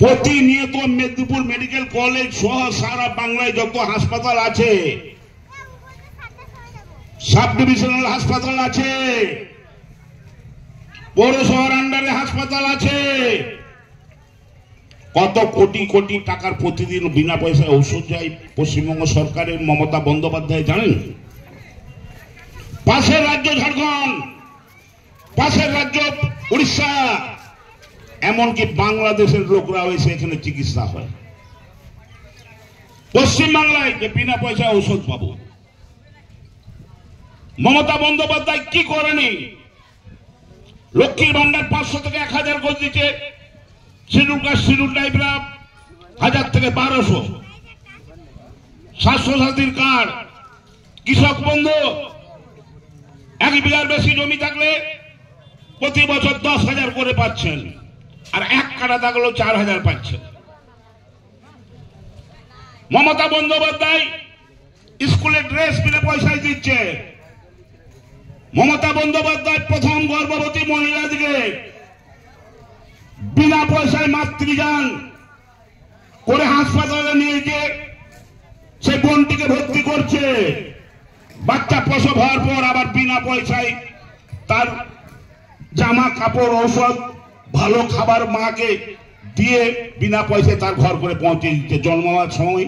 প্রতিনিয়ত Medinipur medical college সহ সারা বাংলায় যত হাসপাতাল আছে, সাব ডিভিশনাল হাসপাতাল আছে, পৌরসভার আন্ডারে হাসপাতাল আছে, কত কোটি কোটি টাকার প্রতিদিন বিনা পয়সায় ঔষধ যায় পশ্চিমবঙ্গ সরকারের মমতা বন্দ্যোপাধ্যায়। জানেন, পাশের রাজ্য ঝাড়খণ্ড, পাশের রাজ্য উড়িষ্যা, এমনকি বাংলাদেশের লোকরাও এসে এখানে চিকিৎসা হয়। পশ্চিমবাংলায় যে বিনা পয়সায় ঔষধ পাবো, মমতা বন্দ্যোপাধ্যায় কি করেনি? লক্ষ্মীর ভান্ডার 500 থেকে 1000 করে দিচ্ছে, শিডিউল কাস্ট শিডিউল ট্রাইবরা 1000 থেকে 1200, স্বাস্থ্যসাথীর কার্ড, কৃষক বন্ধু 1 বিঘার বেশি জমি থাকলে প্রতি বছর 10,000 করে পাচ্ছেন, আর 1 কাঠা থাকলেও 4,000 পাচ্ছেন। মমতা বন্দ্যোপাধ্যায় স্কুলে ড্রেস কিনে পয়সায় দিচ্ছে। মমতা বন্দ্যোপাধ্যায় প্রথম গর্ভবতী মহিলাদেরকে বিনা পয়সায় মাতৃযান করে হাসপাতালে নিয়ে গিয়ে সেই বোনটিকে ভর্তি করছে। বাচ্চা প্রসব হওয়ার পর আবার বিনা পয়সায় তার জামা কাপড় ঔষধ ভালো খাবার মাকে দিয়ে বিনা পয়সায় তার ঘর করে পৌঁছে দিচ্ছে। জন্মাবার সময়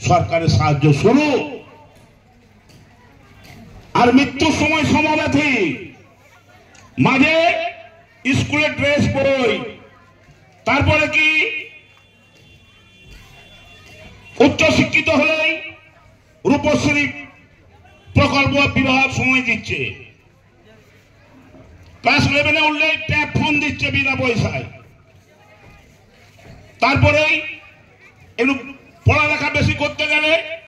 সরকারের সাহায্য শুরু, আর মৃত্যুর সময় সমব্যথী, মাঝে স্কুলের ড্রেস বই, তারপরে কি উচ্চ শিক্ষিত হলেই রূপশ্রী প্রকল্প বিবাহের সময় দিচ্ছে, ক্লাস 11-এ উঠলেই ট্যাব ফোন দিচ্ছে বিনা পয়সায়, তারপরে একটু পড়ালেখা বেশি করতে গেলে